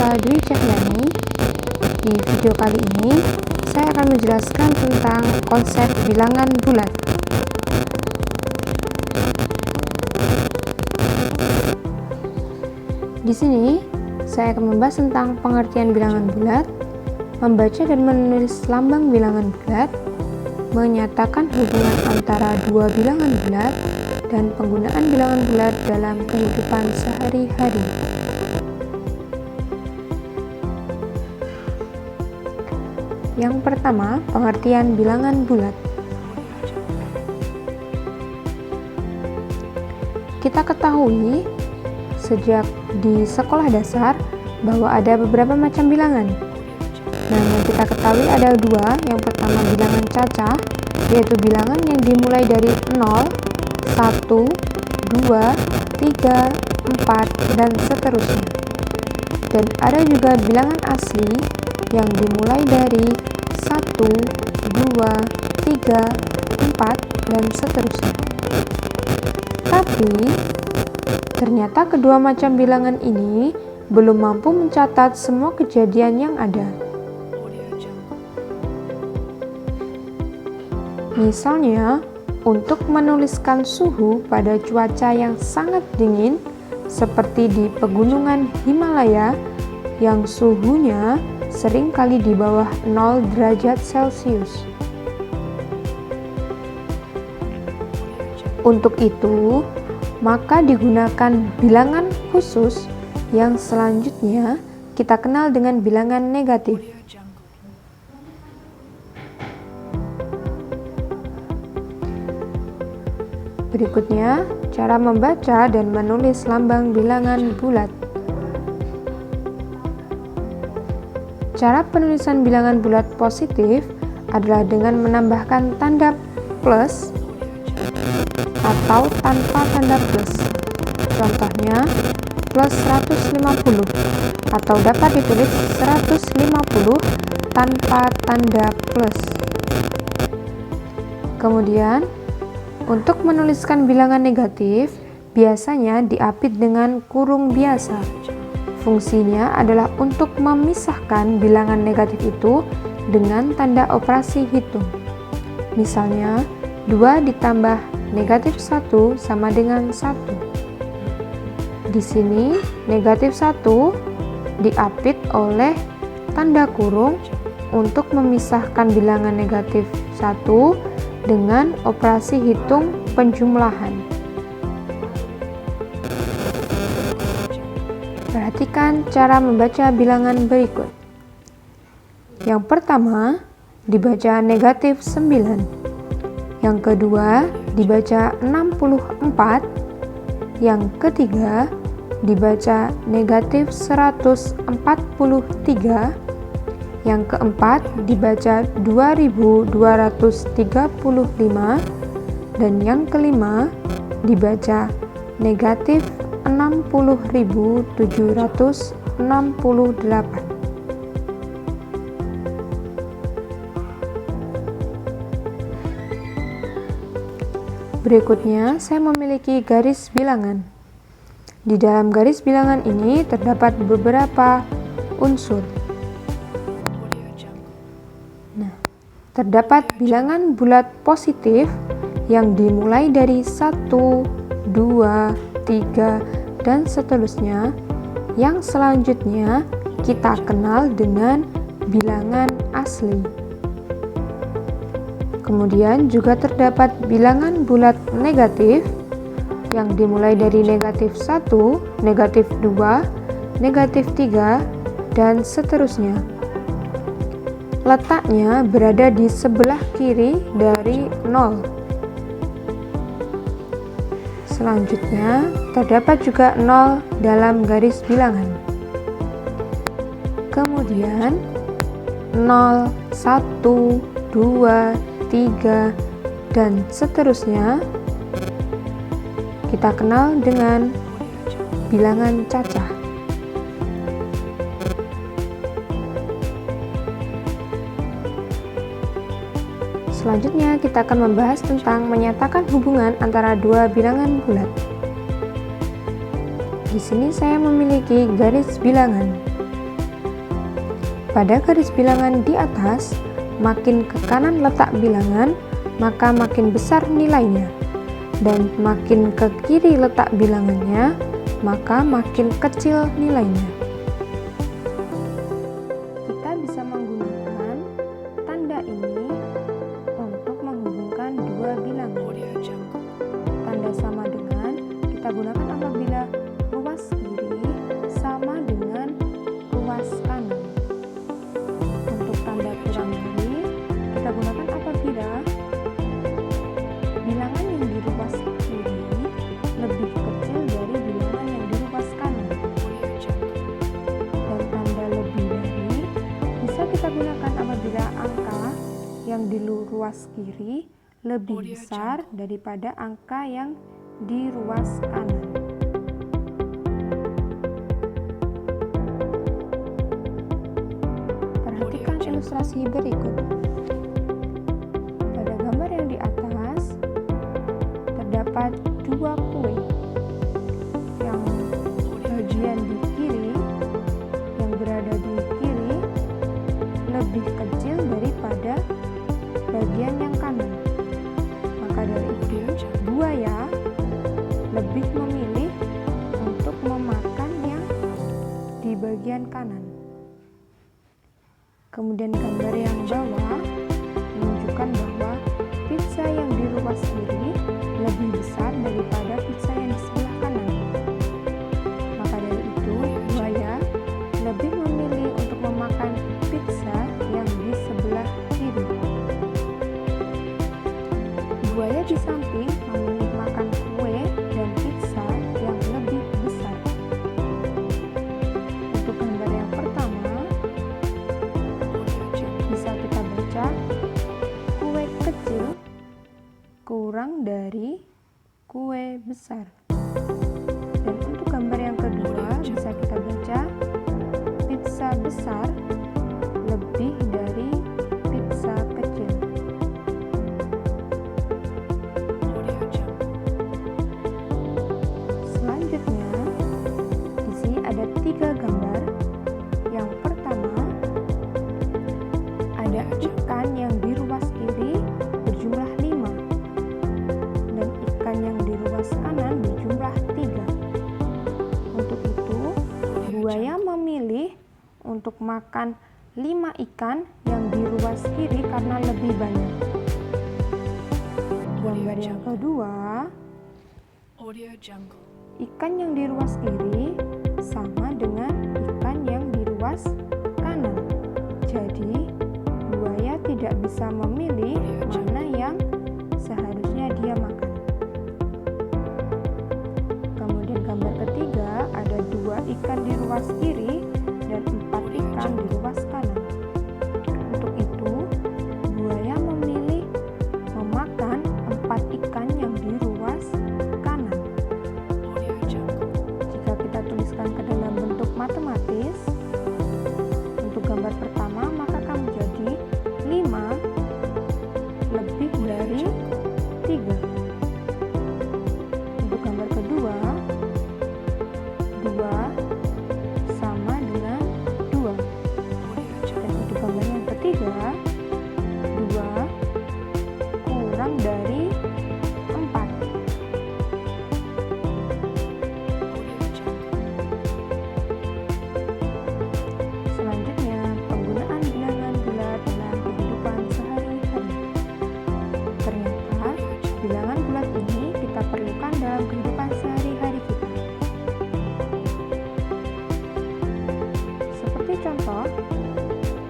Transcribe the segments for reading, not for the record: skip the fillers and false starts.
saya Dwi Cahyani. Di video kali ini, saya akan menjelaskan tentang konsep bilangan bulat. Di sini, saya akan membahas tentang pengertian bilangan bulat, membaca dan menulis lambang bilangan bulat, menyatakan hubungan antara dua bilangan bulat, dan penggunaan bilangan bulat dalam kehidupan sehari-hari. Yang pertama, pengertian bilangan bulat. Kita ketahui sejak di sekolah dasar bahwa ada beberapa macam bilangan. Nah, yang kita ketahui ada dua. Yang pertama bilangan cacah, yaitu bilangan yang dimulai dari 0, 1, 2, 3, 4, dan seterusnya. Dan ada juga bilangan asli yang dimulai dari 1, 2, 3, 4, dan seterusnya. Tapi, ternyata kedua macam bilangan ini belum mampu mencatat semua kejadian yang ada. Misalnya, untuk menuliskan suhu pada cuaca yang sangat dingin, seperti di pegunungan Himalaya, yang suhunya seringkali di bawah 0 derajat Celcius. Untuk itu, maka digunakan bilangan khusus yang selanjutnya kita kenal dengan bilangan negatif. Berikutnya, cara membaca dan menulis lambang bilangan bulat. Cara penulisan bilangan bulat positif adalah dengan menambahkan tanda plus atau tanpa tanda plus. Contohnya, plus 150 atau dapat ditulis 150 tanpa tanda plus. Kemudian, untuk menuliskan bilangan negatif, biasanya diapit dengan kurung biasa. Fungsinya adalah untuk memisahkan bilangan negatif itu dengan tanda operasi hitung. Misalnya, 2 ditambah negatif 1 sama dengan 1. Di sini, negatif 1 diapit oleh tanda kurung untuk memisahkan bilangan negatif 1 dengan operasi hitung penjumlahan. Perhatikan cara membaca bilangan berikut. Yang pertama, dibaca negatif 9. Yang kedua, dibaca 64. Yang ketiga, dibaca negatif 143. Yang keempat, dibaca 2235. Dan yang kelima, dibaca negatif 60.768. Berikutnya, saya memiliki garis bilangan. Di dalam garis bilangan ini terdapat beberapa unsur. Nah, terdapat bilangan bulat positif yang dimulai dari 1, 2, 3, dan seterusnya, yang selanjutnya kita kenal dengan bilangan asli. Kemudian juga terdapat bilangan bulat negatif yang dimulai dari negatif 1, negatif 2, negatif 3, dan seterusnya. Letaknya berada di sebelah kiri dari 0. Selanjutnya, terdapat juga 0 dalam garis bilangan. Kemudian, 0, 1, 2, 3, dan seterusnya kita kenal dengan bilangan cacah. Selanjutnya, kita akan membahas tentang menyatakan hubungan antara dua bilangan bulat. Di sini saya memiliki garis bilangan. pada garis bilangan di atas, makin ke kanan letak bilangan, maka makin besar nilainya. Dan makin ke kiri letak bilangannya, maka makin kecil nilainya. Kita bisa menggunakan tanda ini untuk menghubungkan dua bilangan. Tanda sama dengan kita gunakan apabila ruas kiri sama dengan ruas kanan. Untuk tanda kurang dari kita gunakan apabila bilangan yang di ruas kiri lebih kecil dari bilangan yang di ruas kanan. Dan tanda lebih dari bisa kita gunakan apabila angka yang di ruas kiri lebih besar daripada angka yang di ruas kanan. Perhatikan ilustrasi berikut. Pada gambar yang di atas terdapat dua kue. Yang bagian di kiri, yang berada di kiri lebih kecil daripada bagian yang kanan. Maka dari itu, buaya lebih memilih untuk memakan yang di bagian kanan. Kemudian gambar yang bawah menunjukkan bahwa pizza yang di ruas kiri lebih besar daripada pizza yang di sebelah kanan. Maka dari itu, buaya lebih memilih untuk memakan pizza yang di sebelah kiri. Buaya di samping memilih makan kue dan pizza yang lebih besar. Untuk gambar yang pertama, bisa kita baca kue kecil kurang dari kue besar. Dan untuk gambar yang kedua, bisa kita baca pizza besar lebih dari pizza kecil. Selanjutnya, di sini ada 3 gambar. Yang pertama, ada ikan yang di ruas kiri berjumlah 5 dan ikan yang di ruas kanan berjumlah 3. Untuk itu, buaya memilih untuk makan 5 ikan yang di ruas kiri karena lebih banyak. Gambar yang kedua, ikan yang di ruas kiri sama dengan ikan yang di ruas kanan. Jadi, buaya tidak bisa memilih mana yang seharusnya dia makan. Kemudian gambar ketiga, ada 2 ikan di ruas kiri dan 4 ikan di ruas kanan. Untuk itu, buaya memilih memakan 4 ikan yang di ruas kanan. Jika kita tuliskan ke dalam bentuk matematis, untuk gambar pertama maka akan menjadi 5 lebih dari 3. Untuk gambar kedua, 2 sama dengan 2. Dan untuk gambar yang ketiga, 2 kurang dari 4. Selanjutnya, penggunaan bilangan bulat dalam kehidupan sehari-hari. Ternyata, bilangan bulat ini kita perlukan dalam kehidupan sehari-hari kita. Seperti contoh,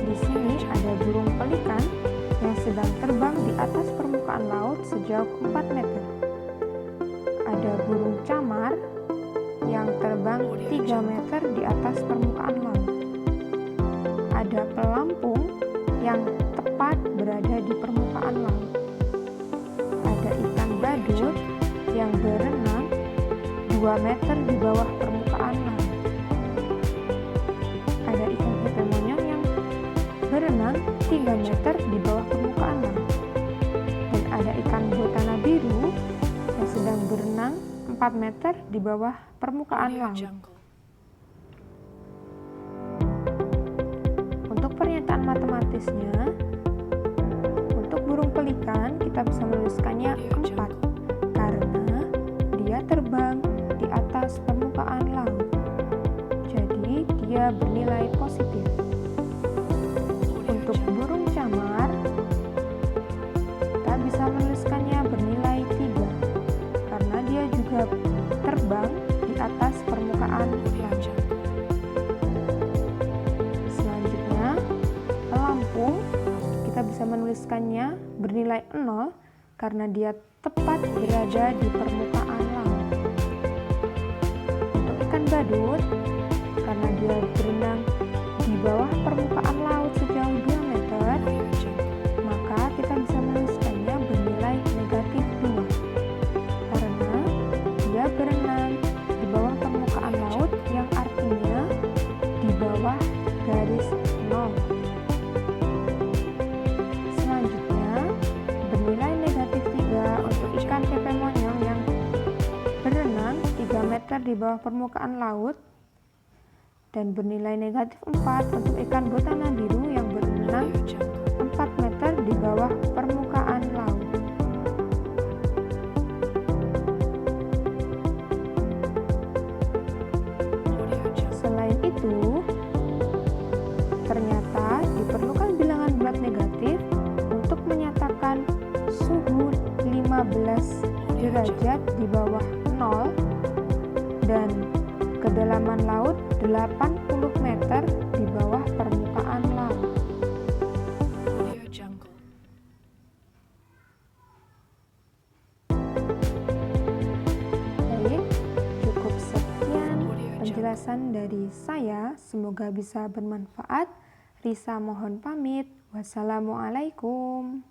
di sini ada burung pelikan yang sedang terbang di atas permukaan laut sejauh 4 meter. Ada burung camar yang terbang 3 meter di atas permukaan laut. Ada pelampung yang tepat berada di permukaan laut. Ada ikan badut yang berenang 2 meter di bawah permukaan laut. Ada ikan hipe monyong yang berenang 3 meter di bawah permukaan laut. Dan ada ikan botana biru yang sedang berenang 4 meter di bawah permukaan laut. Untuk matematisnya, untuk burung pelikan kita bisa menuliskannya 4 karena dia terbang di atas permukaan laut. Jadi dia bernilai positif. Untuk burung camar kita bisa menuliskannya bernilai 3 karena dia juga terbang di atas permukaan laut. Selanjutnya, pelampung kita bisa menuliskannya bernilai 0 karena dia tepat berada di permukaan laut. Untuk ikan badut, karena dia berenang di bawah permukaan laut sejauh 2 meter, maka kita bisa menuliskannya bernilai negatif 2 karena dia berenang di bawah permukaan laut yang artinya di bawah garis 0. Selanjutnya, bernilai negatif 3 untuk ikan pepe monyong yang berenang 3 meter di bawah permukaan laut, dan bernilai negatif 4 untuk ikan botana biru yang berenang 4 meter di bawah permukaan laut. Selain itu, ternyata diperlukan bilangan bulat negatif untuk menyatakan suhu 15 derajat di bawah 0 dan kedalaman laut 80 meter di bawah permukaan laut. Baik, cukup sekian penjelasan dari saya. Semoga bisa bermanfaat. Risa mohon pamit. Wassalamualaikum.